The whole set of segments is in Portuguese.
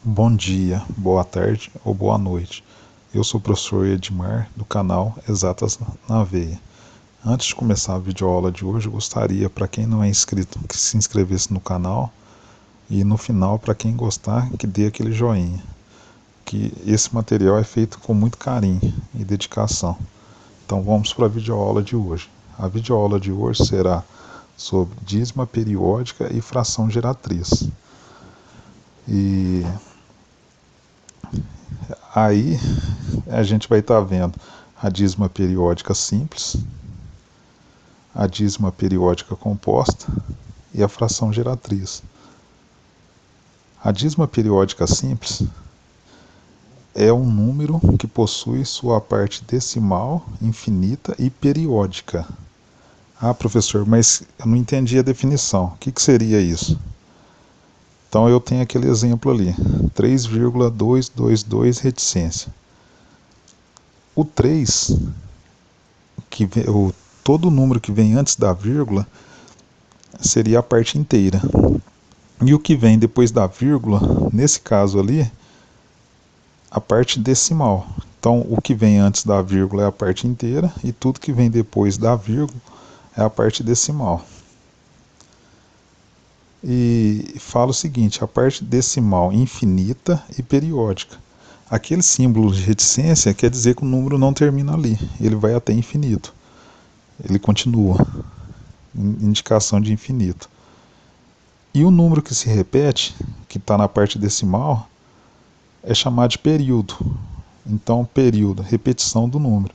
Bom dia, boa tarde ou boa noite. Eu sou o professor Edmar, do canal Exatas na Veia. Antes de começar a videoaula de hoje, eu gostaria, para quem não é inscrito, que se inscrevesse no canal e no final, para quem gostar, que dê aquele joinha, que esse material é feito com muito carinho e dedicação. Então vamos para a videoaula de hoje. A videoaula de hoje será sobre dízima periódica e fração geratriz. E aí a gente vai estar vendo a dízima periódica simples, a dízima periódica composta e a fração geratriz. A dízima periódica simples é um número que possui sua parte decimal, infinita e periódica. Ah, professor, mas eu não entendi a definição. O que seria isso? Então eu tenho aquele exemplo ali, 3,222 reticência. O 3, todo número que vem antes da vírgula, seria a parte inteira. E o que vem depois da vírgula, nesse caso ali, a parte decimal. Então, o que vem antes da vírgula é a parte inteira e tudo que vem depois da vírgula é a parte decimal. E fala o seguinte, a parte decimal infinita e periódica. Aquele símbolo de reticência quer dizer que o número não termina ali, ele vai até infinito. Ele continua, indicação de infinito. E o número que se repete, que está na parte decimal, é chamado de período. Então, período, repetição do número.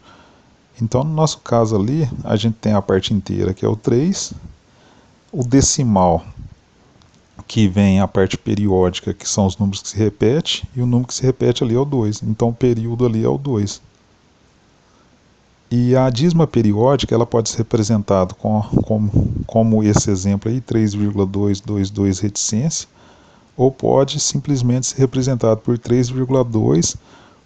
Então, no nosso caso ali, a gente tem a parte inteira, que é o 3, o decimal, que vem a parte periódica, que são os números que se repetem, e o número que se repete ali é o 2. Então, o período ali é o 2. E a dízima periódica ela pode ser representada como esse exemplo aí, 3,222 reticência, ou pode simplesmente ser representado por 3,2,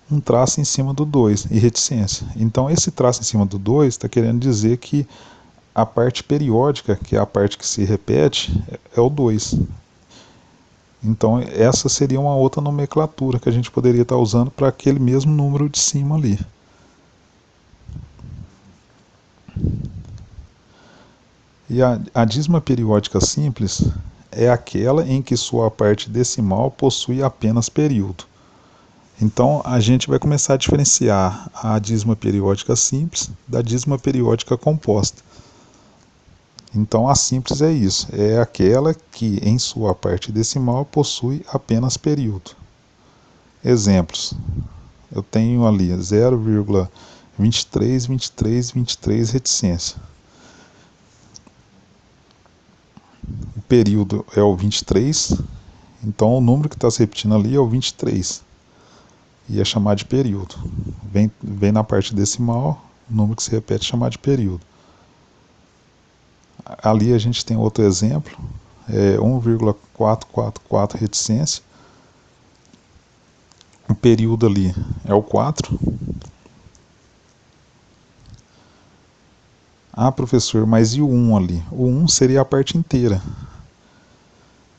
um traço em cima do 2 e reticência. Então esse traço em cima do 2 está querendo dizer que a parte periódica, que é a parte que se repete, é o 2. Então essa seria uma outra nomenclatura que a gente poderia estar usando para aquele mesmo número de cima ali. E a dízima periódica simples é aquela em que sua parte decimal possui apenas período. Então a gente vai começar a diferenciar a dízima periódica simples da dízima periódica composta. Então a simples é isso, é aquela que em sua parte decimal possui apenas período. Exemplos, eu tenho ali 0,232323 reticência. O período é o 23, então o número que está se repetindo ali é o 23. E é chamado de período. Vem na parte decimal, o número que se repete é chamado de período. Ali a gente tem outro exemplo, 1,444 reticência. O período ali é o 4. Ah, professor, mas e o 1 ali? O 1 seria a parte inteira.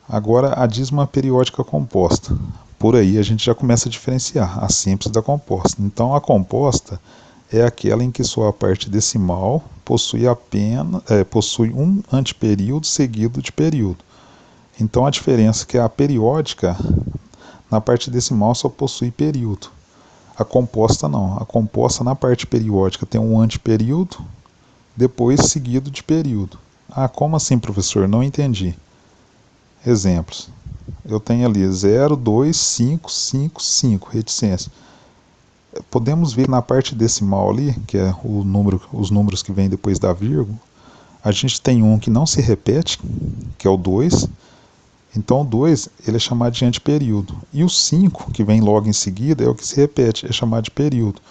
Agora a dízima periódica composta. Por aí a gente já começa a diferenciar a simples da composta. Então a composta é aquela em que sua parte decimal possui um anteperíodo seguido de período. Então a diferença é que a periódica, na parte decimal, só possui período. A composta não. A composta na parte periódica tem um anteperíodo, depois seguido de período. Ah, como assim, professor? Não entendi. Exemplos. Eu tenho ali 0, 2, 5, 5, 5, reticência. Podemos ver na parte decimal ali, que é os números que vêm depois da vírgula, a gente tem um que não se repete, que é o 2. Então o 2 ele é chamado de anteperíodo. E o 5, que vem logo em seguida, é o que se repete, é chamado de período.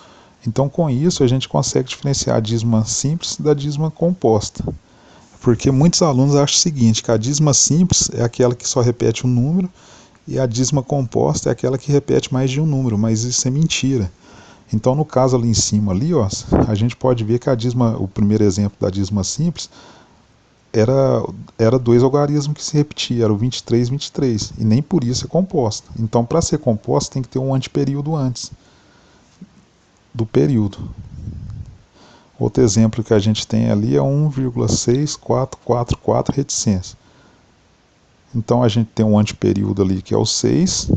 Então com isso a gente consegue diferenciar a dízima simples da dízima composta. Porque muitos alunos acham o seguinte, que a dízima simples é aquela que só repete um número e a dízima composta é aquela que repete mais de um número, mas isso é mentira. Então no caso ali em cima, ali, ó, a gente pode ver que o primeiro exemplo da dízima simples, era dois algarismos que se repetiam, era o 23, 23, e nem por isso é composta. Então, para ser composta, tem que ter um antiperíodo antes do período. Outro exemplo que a gente tem ali é 1,6444 reticência. Então, a gente tem um antiperíodo ali que é o 6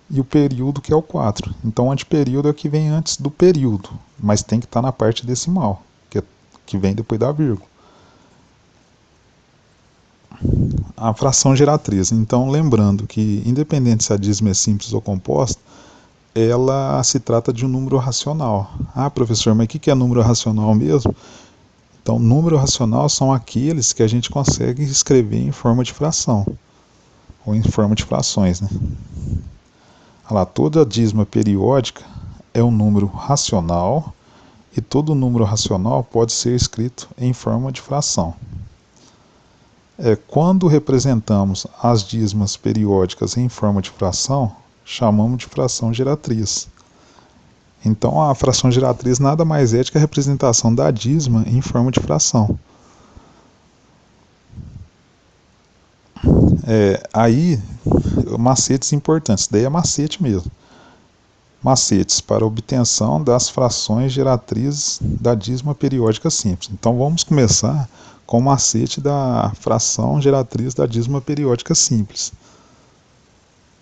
e o período que é o 4. Então, o antiperíodo é o que vem antes do período, mas tem que estar na parte decimal, que vem depois da vírgula. A fração geratriz. Então, lembrando que, independente se a dízima é simples ou composta, ela se trata de um número racional. Ah, professor, mas o que é número racional mesmo? Então, número racional são aqueles que a gente consegue escrever em forma de fração, ou em forma de frações, né? Olha lá, toda dízima periódica é um número racional, e todo número racional pode ser escrito em forma de fração. Quando representamos as dízimas periódicas em forma de fração, chamamos de fração geratriz. Então, a fração geratriz nada mais é do que a representação da dízima em forma de fração. Aí, macetes importantes, isso daí é macete mesmo. Macetes para obtenção das frações geratrizes da dízima periódica simples. Então, vamos começar com o macete da fração geratriz da dízima periódica simples.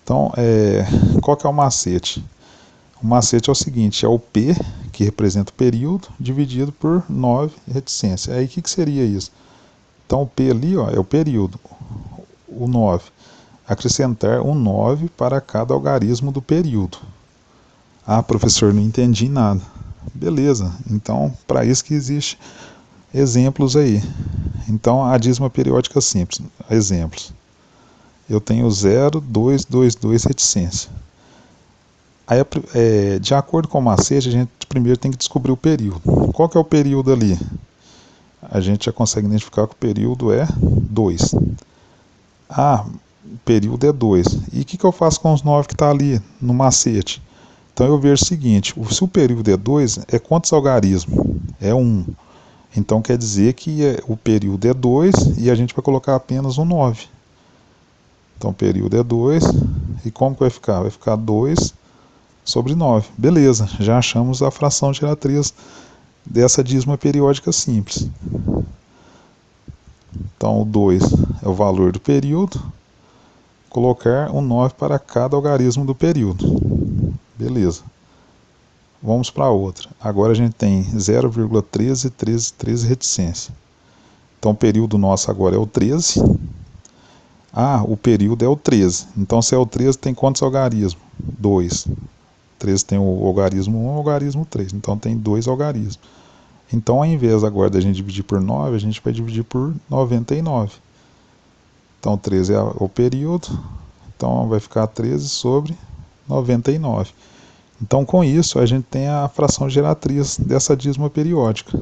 Então, qual que é o macete? O macete é o seguinte, é o P, que representa o período, dividido por 9 reticência. Aí, o que seria isso? Então, o P ali é o período, o 9. Acrescentar um 9 para cada algarismo do período. Ah, professor, não entendi nada. Beleza, então, para isso que existe exemplos aí. Então, a dízima periódica simples, exemplos. Eu tenho 0, 2, 2, 2 reticência. Aí, de acordo com o macete, a gente primeiro tem que descobrir o período. Qual que é o período ali? A gente já consegue identificar que o período é 2. Ah, o período é 2. E o que eu faço com os 9 que está ali no macete? Então eu vejo o seguinte, se o período é 2, é quantos algarismos? É 1. Então quer dizer que o período é 2 e a gente vai colocar apenas um 9. Então o período é 2, e como que vai ficar? Vai ficar 2 sobre 9. Beleza, já achamos a fração geratriz dessa dízima periódica simples. Então o 2 é o valor do período, colocar um 9 para cada algarismo do período. Beleza. Vamos para outra. Agora a gente tem 0,1313 reticência. Então o período nosso agora é o 13. Ah, o período é o 13. Então se é o 13 tem quantos algarismos? 2. 13 tem o algarismo 1 e o algarismo 3. Então tem 2 algarismos. Então ao invés agora da gente dividir por 9, a gente vai dividir por 99. Então 13 é o período. Então vai ficar 13 sobre 99. Então, com isso, a gente tem a fração geratriz dessa dízima periódica.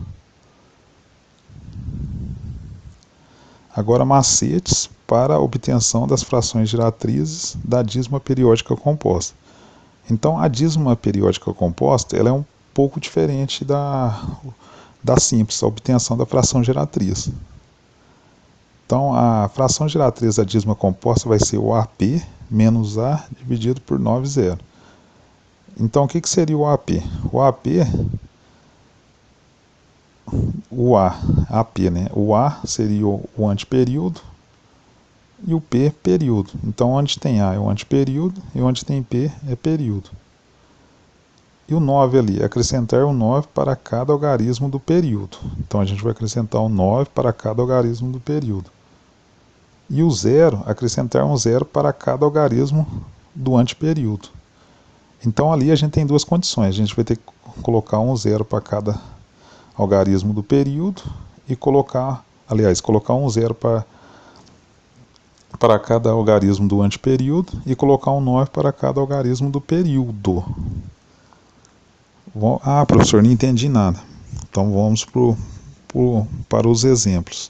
Agora, macetes para a obtenção das frações geratrizes da dízima periódica composta. Então, a dízima periódica composta ela é um pouco diferente da simples, a obtenção da fração geratriz. Então, a fração geratriz da dízima composta vai ser o AP menos A dividido por 9 zero. Então, o que seria o AP? O AP, AP, né? O A seria o antiperíodo e o P, período. Então, onde tem A é o antiperíodo e onde tem P é período. E o 9 ali, acrescentar um 9 para cada algarismo do período. Então, a gente vai acrescentar um 9 para cada algarismo do período. E o 0, acrescentar um 0 para cada algarismo do antiperíodo. Então ali a gente tem duas condições, a gente vai ter que colocar um 0 para cada algarismo do período e colocar um 0 para cada algarismo do antiperíodo e colocar um 9 para cada algarismo do período. Ah, professor, não entendi nada. Então vamos para os exemplos.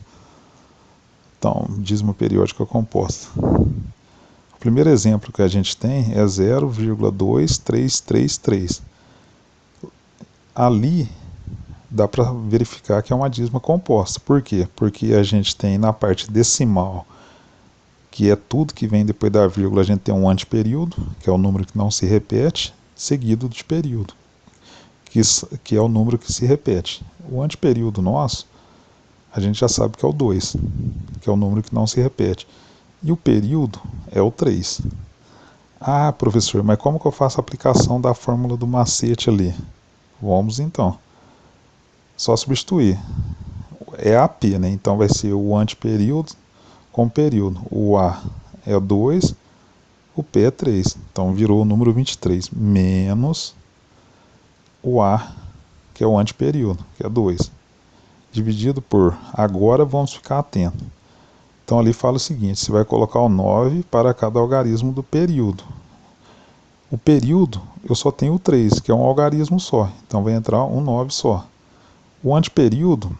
Então, dízima periódica composta. O primeiro exemplo que a gente tem é 0,2333. Ali, dá para verificar que é uma dízima composta. Por quê? Porque a gente tem na parte decimal, que é tudo que vem depois da vírgula, a gente tem um anteperíodo, que é o número que não se repete, seguido de período, que é o número que se repete. O anteperíodo nosso, a gente já sabe que é o 2, que é o número que não se repete. E o período é o 3. Ah, professor, mas como que eu faço a aplicação da fórmula do macete ali? Vamos então. Só substituir. É AP, né? Então vai ser o anteperíodo com período. O A é 2, o P é 3. Então virou o número 23. Menos o A, que é o anteperíodo, que é 2. Dividido por... Agora vamos ficar atentos. Então ali fala o seguinte, você vai colocar o 9 para cada algarismo do período. O período, eu só tenho o 3, que é um algarismo só. Então vai entrar um 9 só. O anteperíodo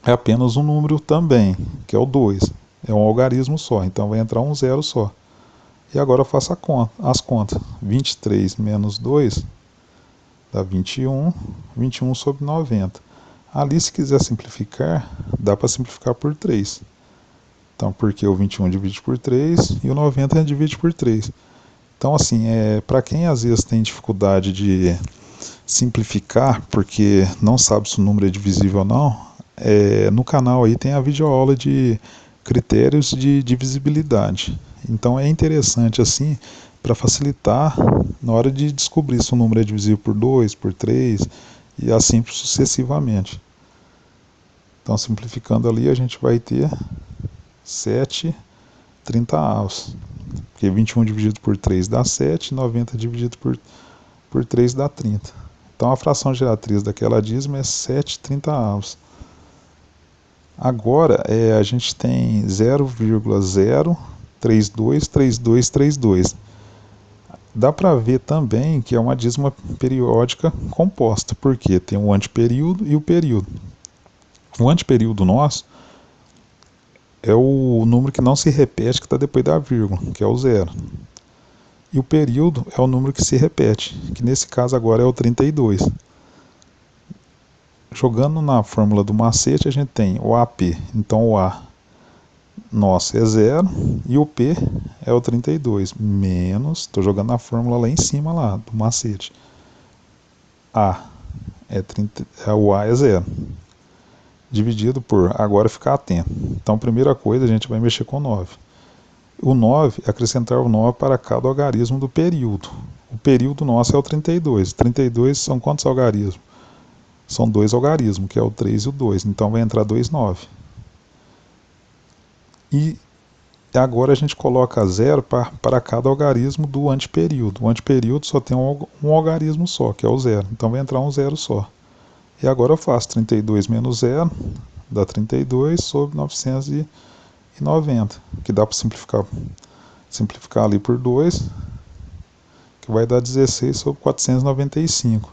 é apenas um número também, que é o 2. É um algarismo só, então vai entrar um 0 só. E agora eu faço as contas. 23 menos 2 dá 21. 21 sobre 90. Ali, se quiser simplificar, dá para simplificar por 3. Então, porque o 21 divide por 3 e o 90 divide por 3. Então, assim, para quem às vezes tem dificuldade de simplificar, porque não sabe se o número é divisível ou não, no canal aí tem a videoaula de critérios de divisibilidade. Então, é interessante, assim, para facilitar na hora de descobrir se o número é divisível por 2, por 3 e assim sucessivamente. Então, simplificando ali, a gente vai ter 7/30. Porque 21 dividido por 3 dá 7, 90 dividido por 3 dá 30. Então a fração geratriz daquela dízima é 7/30. Agora a gente tem 0,0323232. Dá para ver também que é uma dízima periódica composta, porque tem o anteperíodo e o período. O anteperíodo nosso é o número que não se repete, que está depois da vírgula, que é o 0. E o período é o número que se repete, que nesse caso agora é o 32. Jogando na fórmula do macete, a gente tem o AP. Então o A nosso é 0 e o P é o 32. Menos, estou jogando na fórmula lá em cima lá, do macete. O A é 0. Dividido por, agora ficar atento. Então, primeira coisa, a gente vai mexer com 9. O 9, acrescentar o 9 para cada algarismo do período. O período nosso é o 32. 32 são quantos algarismos? São 2 algarismos, que é o 3 e o 2. Então vai entrar 2, 9. E agora a gente coloca 0 para cada algarismo do anteperíodo. O anteperíodo só tem um algarismo só, que é o 0. Então vai entrar um 0 só. E agora eu faço 32 menos 0, dá 32 sobre 990, que dá para simplificar ali por 2, que vai dar 16 sobre 495.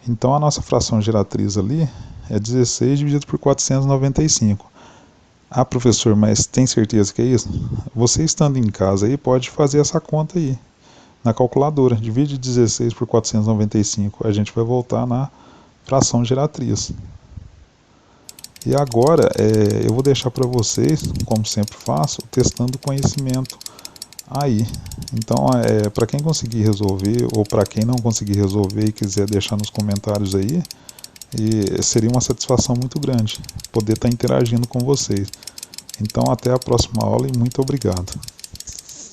Então a nossa fração geratriz ali é 16 dividido por 495. Ah, professor, mas tem certeza que é isso? Você estando em casa aí pode fazer essa conta aí, na calculadora. Divide 16 por 495, a gente vai voltar na fração geratriz. E agora eu vou deixar para vocês, como sempre faço, testando o conhecimento aí. Então, para quem conseguir resolver, ou para quem não conseguir resolver e quiser deixar nos comentários aí, seria uma satisfação muito grande poder estar interagindo com vocês. Então, até a próxima aula e muito obrigado.